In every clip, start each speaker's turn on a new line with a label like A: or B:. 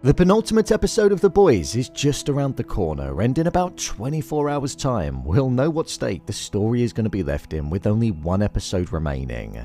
A: The penultimate episode of The Boys is just around the corner, and in about 24 hours time, we'll know what state the story is going to be left in with only one episode remaining.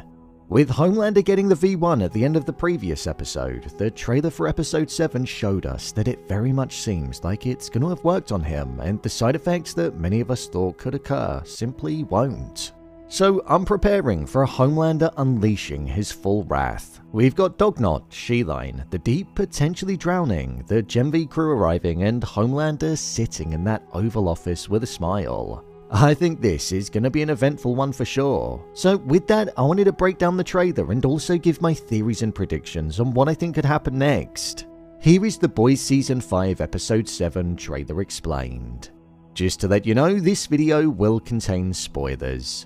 A: With Homelander getting the V1 at the end of the previous episode, the trailer for episode 7 showed us that it very much seems like it's going to have worked on him, and the side effects that many of us thought could occur simply won't. So I'm preparing for a Homelander unleashing his full wrath. We've got Dogknott, Sheline, the Deep potentially drowning, the Gen V crew arriving, and Homelander sitting in that Oval Office with a smile. I think this is going to be an eventful one for sure. So with that, I wanted to break down the trailer and also give my theories and predictions on what I think could happen next. Here is The Boys Season 5 Episode 7 Trailer Explained. Just to let you know, this video will contain spoilers.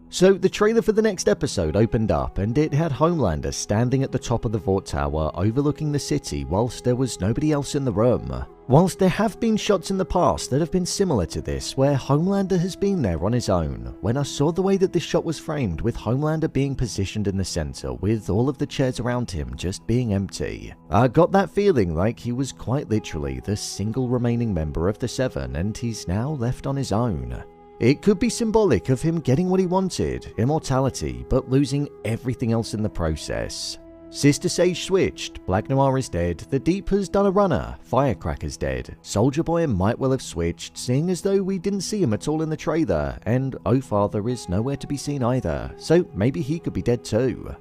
A: So the trailer for the next episode opened up and it had Homelander standing at the top of the Vought Tower overlooking the city whilst there was nobody else in the room. Whilst there have been shots in the past that have been similar to this where Homelander has been there on his own, when I saw the way that this shot was framed with Homelander being positioned in the center with all of the chairs around him just being empty, I got that feeling like he was quite literally the single remaining member of the Seven and he's now left on his own. It could be symbolic of him getting what he wanted, immortality, but losing everything else in the process. Sister Sage switched, Black Noir is dead, the Deep has done a runner, Firecracker's dead, Soldier Boy might well have switched, seeing as though we didn't see him at all in the trailer, and Oh Father is nowhere to be seen either, so maybe he could be dead too.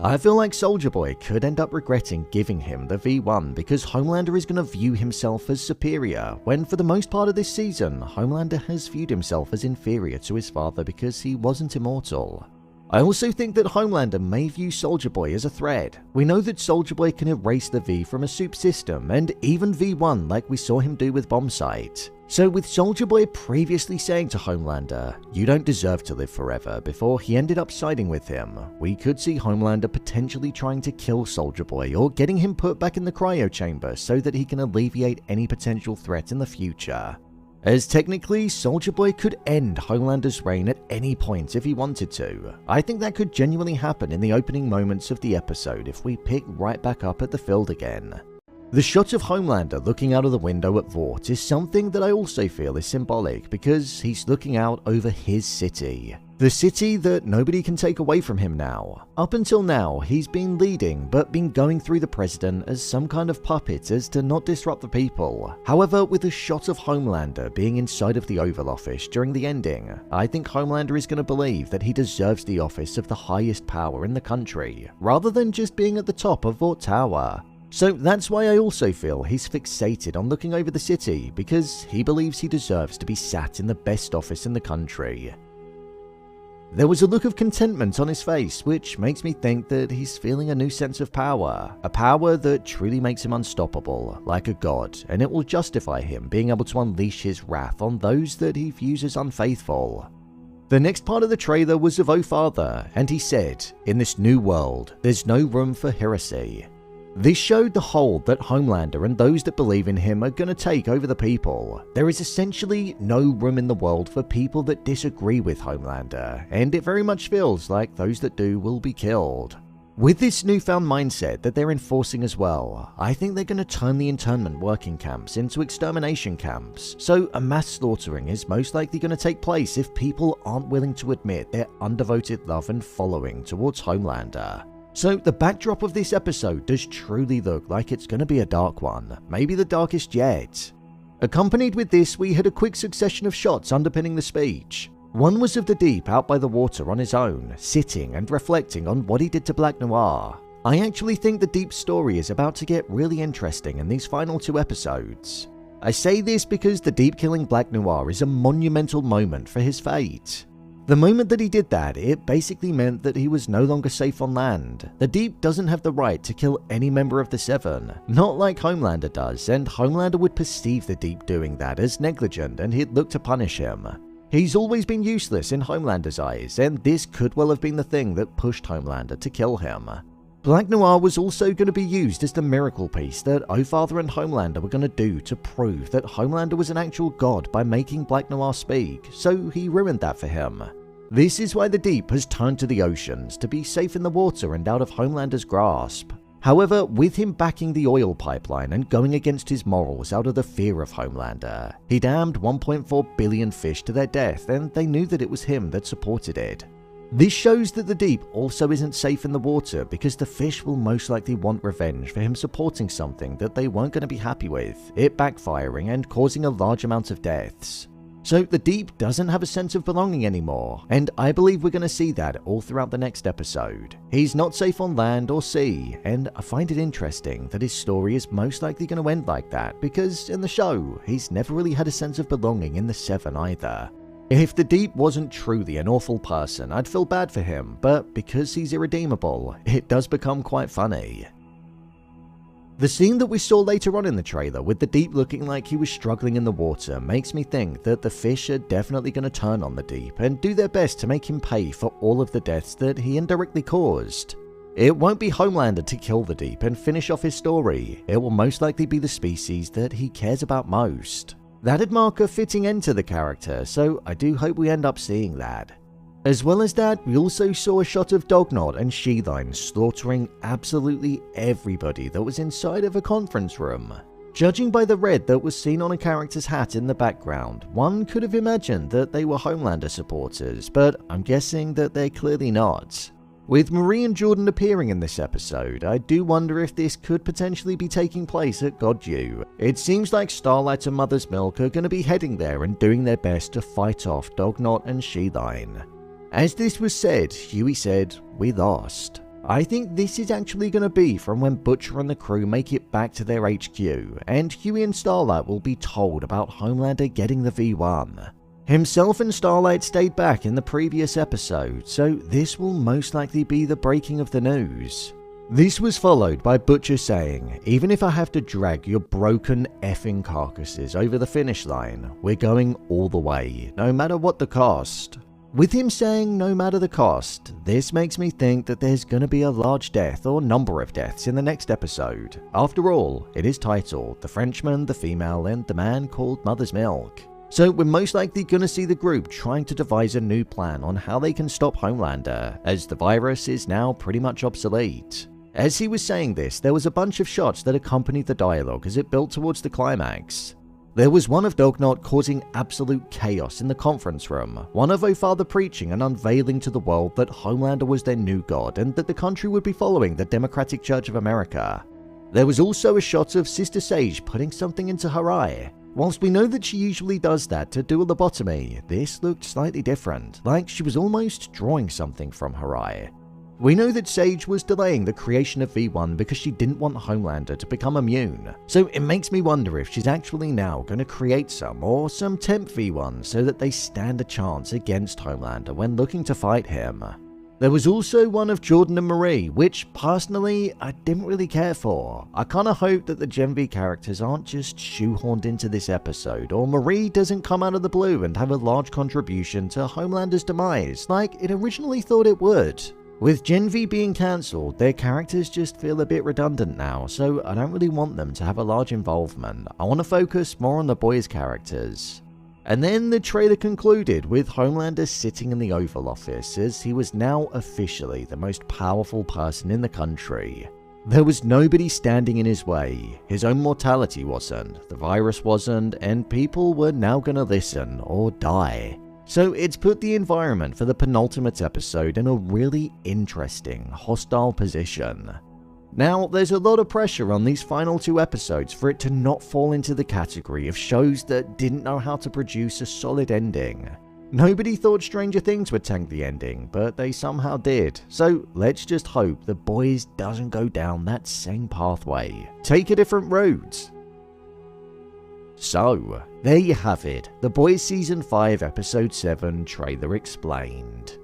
A: I feel like Soldier Boy could end up regretting giving him the V1 because Homelander is going to view himself as superior, when for the most part of this season, Homelander has viewed himself as inferior to his father because he wasn't immortal. I also think that Homelander may view Soldier Boy as a threat. We know that Soldier Boy can erase the V from a soup system and even V1 like we saw him do with Bombsight. So with Soldier Boy previously saying to Homelander, "You don't deserve to live forever," before he ended up siding with him, we could see Homelander potentially trying to kill Soldier Boy or getting him put back in the cryo chamber so that he can alleviate any potential threat in the future. As technically, Soldier Boy could end Homelander's reign at any point if he wanted to. I think that could genuinely happen in the opening moments of the episode if we pick right back up at the field again. The shot of Homelander looking out of the window at Vought is something that I also feel is symbolic because he's looking out over his city. The city that nobody can take away from him now. Up until now, he's been leading but been going through the president as some kind of puppet as to not disrupt the people. However, with a shot of Homelander being inside of the Oval Office during the ending, I think Homelander is going to believe that he deserves the office of the highest power in the country, rather than just being at the top of Vought Tower. So that's why I also feel he's fixated on looking over the city, because he believes he deserves to be sat in the best office in the country. There was a look of contentment on his face, which makes me think that he's feeling a new sense of power, a power that truly makes him unstoppable, like a god, and it will justify him being able to unleash his wrath on those that he views as unfaithful. The next part of the trailer was of Oh Father, and he said, "In this new world, there's no room for heresy." This showed the hold that Homelander and those that believe in him are going to take over the people. There is essentially no room in the world for people that disagree with Homelander, and it very much feels like those that do will be killed. With this newfound mindset that they're enforcing as well, I think they're going to turn the internment working camps into extermination camps, so a mass slaughtering is most likely going to take place if people aren't willing to admit their undevoted love and following towards Homelander. So the backdrop of this episode does truly look like it's going to be a dark one, maybe the darkest yet. Accompanied with this, we had a quick succession of shots underpinning the speech. One was of the Deep out by the water on his own, sitting and reflecting on what he did to Black Noir. I actually think the Deep's story is about to get really interesting in these final 2 episodes. I say this because the Deep killing Black Noir is a monumental moment for his fate. The moment that he did that, it basically meant that he was no longer safe on land. The Deep doesn't have the right to kill any member of the Seven, not like Homelander does, and Homelander would perceive the Deep doing that as negligent and he'd look to punish him. He's always been useless in Homelander's eyes, and this could well have been the thing that pushed Homelander to kill him. Black Noir was also going to be used as the miracle piece that Oh Father and Homelander were going to do to prove that Homelander was an actual god by making Black Noir speak, so he ruined that for him. This is why the Deep has turned to the oceans to be safe in the water and out of Homelander's grasp. However, with him backing the oil pipeline and going against his morals out of the fear of Homelander, he damned 1.4 billion fish to their death, and they knew that it was him that supported it. This shows that the deep also isn't safe in the water because the fish will most likely want revenge for him supporting something that they weren't going to be happy with, it backfiring and causing a large amount of deaths. So the deep doesn't have a sense of belonging anymore, and I believe we're going to see that all throughout the next episode. He's not safe on land or sea, and I find it interesting that his story is most likely going to end like that because in the show, he's never really had a sense of belonging in the Seven either. If the Deep wasn't truly an awful person, I'd feel bad for him, but because he's irredeemable, it does become quite funny. The scene that we saw later on in the trailer with the Deep looking like he was struggling in the water makes me think that the fish are definitely going to turn on the Deep and do their best to make him pay for all of the deaths that he indirectly caused. It won't be Homelander to kill the Deep and finish off his story, it will most likely be the species that he cares about most. That'd mark a fitting end to the character, so I do hope we end up seeing that. As well as that, we also saw a shot of Dogknott and Sheline slaughtering absolutely everybody that was inside of a conference room. Judging by the red that was seen on a character's hat in the background, one could have imagined that they were Homelander supporters, but I'm guessing that they're clearly not. With Marie and Jordan appearing in this episode, I do wonder if this could potentially be taking place at Godview. It seems like Starlight and Mothers Milk are going to be heading there and doing their best to fight off Dogknott and Sheline. As this was said, Hughie said, "We lost." I think this is actually going to be from when Butcher and the crew make it back to their HQ, and Hughie and Starlight will be told about Homelander getting the V1. Himself and Starlight stayed back in the previous episode, so this will most likely be the breaking of the news. This was followed by Butcher saying, "Even if I have to drag your broken effing carcasses over the finish line, we're going all the way, no matter what the cost." With him saying no matter the cost, this makes me think that there's going to be a large death or number of deaths in the next episode. After all, it is titled The Frenchman, the Female, and the Man Called Mother's Milk. So we're most likely going to see the group trying to devise a new plan on how they can stop Homelander, as the virus is now pretty much obsolete. As he was saying this, there was a bunch of shots that accompanied the dialogue as it built towards the climax. There was one of Dogknott causing absolute chaos in the conference room, one of O'Father preaching and unveiling to the world that Homelander was their new god and that the country would be following the Democratic Church of America. There was also a shot of Sister Sage putting something into her eye. Whilst we know that she usually does that to do a lobotomy, this looked slightly different, like she was almost drawing something from her eye. We know that Sage was delaying the creation of V1 because she didn't want Homelander to become immune, so it makes me wonder if she's actually now going to create some temp V1 so that they stand a chance against Homelander when looking to fight him. There was also one of Jordan and Marie, which personally I didn't really care for. I kinda hope that the Gen V characters aren't just shoehorned into this episode, or Marie doesn't come out of the blue and have a large contribution to Homelander's demise like it originally thought it would. With Gen V being cancelled, their characters just feel a bit redundant now, so I don't really want them to have a large involvement. I want to focus more on the boys' characters. And then the trailer concluded with Homelander sitting in the Oval Office as he was now officially the most powerful person in the country. There was nobody standing in his way, his own mortality wasn't, the virus wasn't, and people were now gonna listen or die. So it's put the environment for the penultimate episode in a really interesting, hostile position. Now, there's a lot of pressure on these final two episodes for it to not fall into the category of shows that didn't know how to produce a solid ending. Nobody thought Stranger Things would tank the ending, but they somehow did. So let's just hope The Boys doesn't go down that same pathway. Take a different route. So, there you have it, The Boys Season 5 Episode 7 Trailer Explained.